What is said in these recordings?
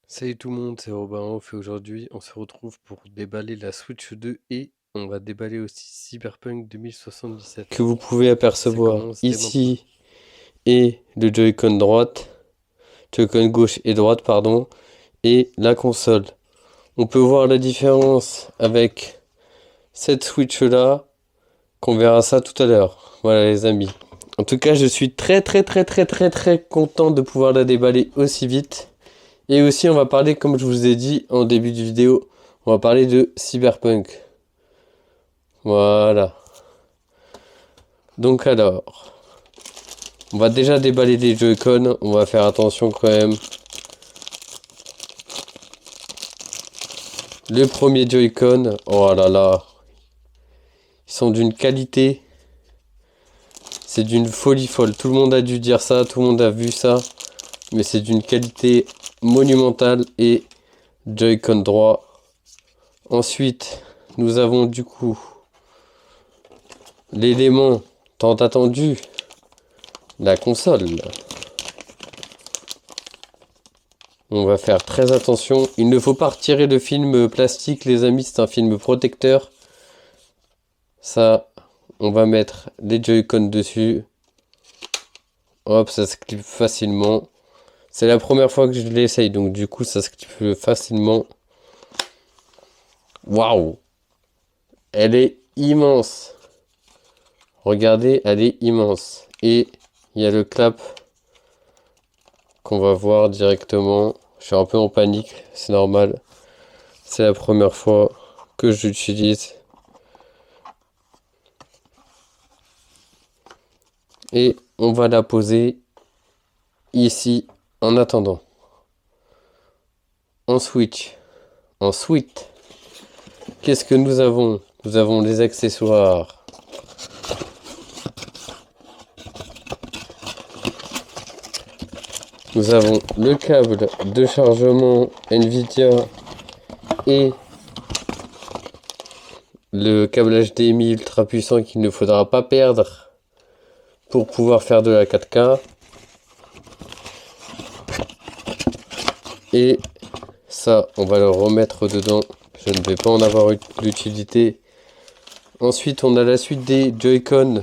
Salut tout le monde, c'est Robin Off et aujourd'hui on se retrouve pour déballer la Switch 2 et on va déballer aussi Cyberpunk 2077 que vous pouvez Ça apercevoir commence dès maintenant. ici et le Joy-Con droite, Joy-Con gauche et droite pardon, et la console. On peut voir la différence avec cette Switch là, qu'on verra ça tout à l'heure. Voilà les amis. En tout cas, je suis très content de pouvoir la déballer aussi vite. Et aussi, on va parler, comme je vous ai dit en début de vidéo, on va parler de Cyberpunk. Voilà. Donc alors, on va déjà déballer des Joy-Con. On va faire attention quand même. Le premier Joy-Con, oh là là, ils sont d'une qualité, c'est d'une folie folle. Tout le monde a dû dire ça, tout le monde a vu ça, mais c'est d'une qualité monumentale et Joy-Con droit. Ensuite, nous avons du coup l'élément tant attendu, la console. On va faire très attention. Il ne faut pas retirer le film plastique, les amis, c'est un film protecteur. Ça, on va mettre les Joy-Con dessus. Hop, ça se clip facilement. C'est la première fois que je l'essaye, donc du coup, ça se clip facilement. Waouh! Elle est immense. Regardez, elle est immense. Et il y a le clap qu'on va voir directement. Je suis un peu en panique, c'est normal. C'est la première fois que j'utilise. Et on va la poser ici en attendant. En switch. En suite. Qu'est-ce que nous avons? Nous avons les accessoires. Nous avons le câble de chargement Nvidia et le câble HDMI ultra puissant qu'il ne faudra pas perdre pour pouvoir faire de la 4K. Et ça, on va le remettre dedans. Je ne vais pas en avoir l'utilité. Ensuite, on a la suite des Joy-Con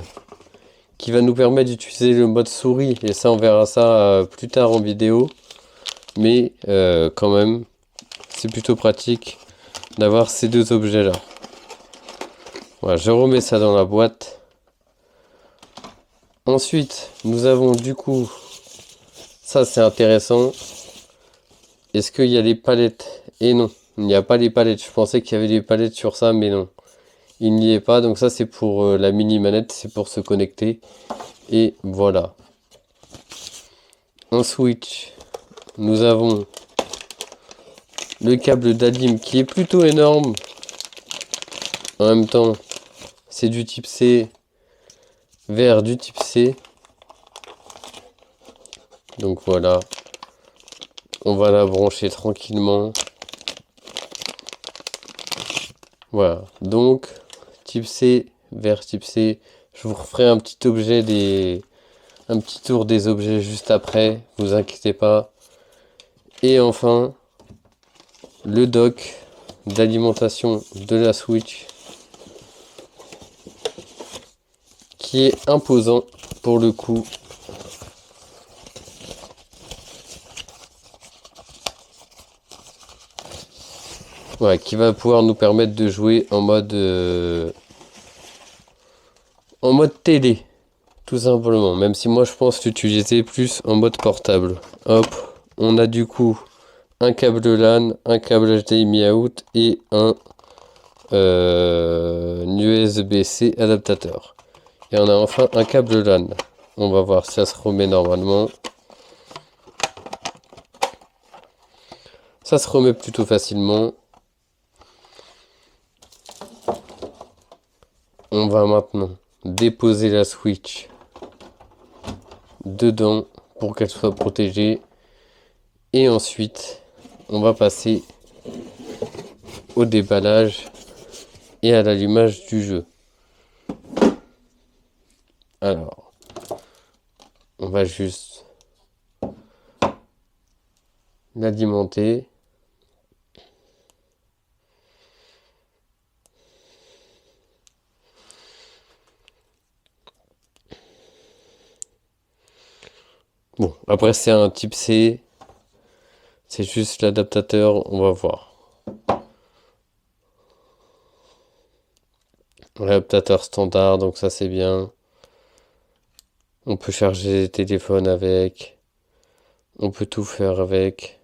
qui va nous permettre d'utiliser le mode souris. Et ça, on verra ça plus tard en vidéo. Mais quand même, c'est plutôt pratique d'avoir ces deux objets-là. Voilà, je remets ça dans la boîte. Ensuite, nous avons du coup, ça c'est intéressant. Est-ce qu'il y a les palettes? Et non, il n'y a pas les palettes. Je pensais qu'il y avait des palettes sur ça, mais non. Il n'y est pas. Donc ça c'est pour la mini manette, c'est pour se connecter. Et voilà. En switch, nous avons le câble d'Adim qui est plutôt énorme. En même temps, c'est du type C vers du type C. Donc voilà. On va la brancher tranquillement. Voilà. Donc, type C vers type C. Je vous referai un petit un petit tour des objets juste après. Vous inquiétez pas. Et enfin, le dock d'alimentation de la Switch qui est imposant pour le coup. Ouais, qui va pouvoir nous permettre de jouer en mode télé, tout simplement. Même si moi je pense l'utiliser plus en mode portable. Hop, on a du coup un câble LAN, un câble HDMI out et un USB-C adaptateur. Et on a enfin un câble LAN. On va voir si ça se remet normalement. Ça se remet plutôt facilement. On va maintenant déposer la Switch dedans pour qu'elle soit protégée. Et ensuite, on va passer au déballage et à l'allumage du jeu. Alors, on va juste l'alimenter. Après, c'est un type C. C'est juste l'adaptateur, on va voir. L'adaptateur standard, donc ça c'est bien. On peut charger les téléphones avec. On peut tout faire avec.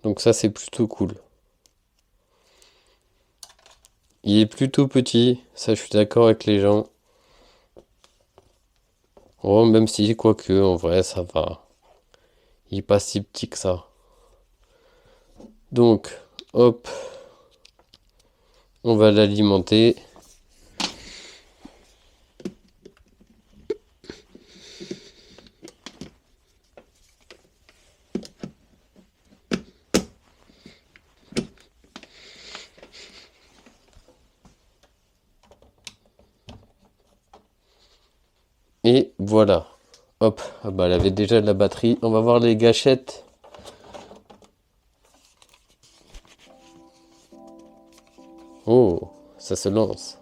Donc ça c'est plutôt cool. Il est plutôt petit, ça je suis d'accord avec les gens. Oh, même si, quoique, en vrai, ça va. Il est pas si petit que ça. Donc, hop, on va l'alimenter. Et voilà. Hop, ah bah, elle avait déjà de la batterie. On va voir les gâchettes. Oh, ça se lance.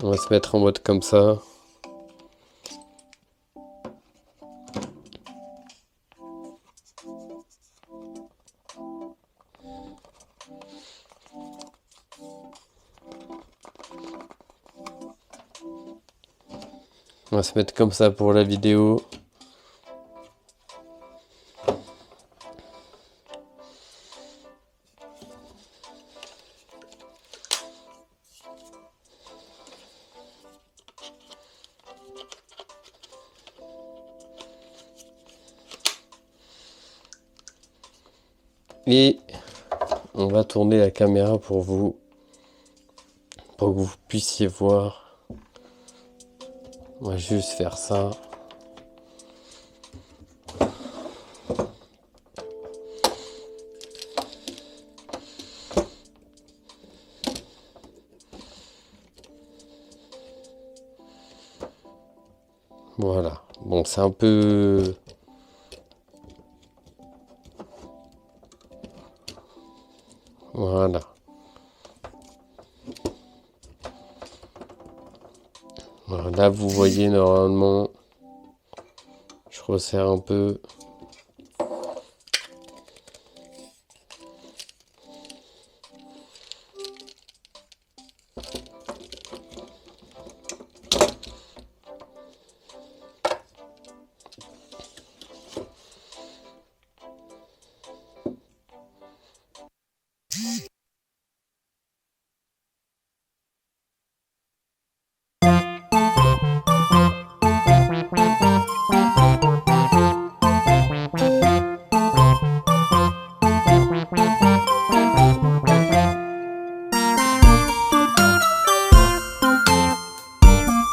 On va se mettre en mode comme ça. On va se mettre comme ça pour la vidéo. Et on va tourner la caméra pour que vous puissiez voir. On va juste faire ça. Voilà. Bon, c'est un peu... Voilà. Voilà, là, vous voyez, normalement, je resserre un peu.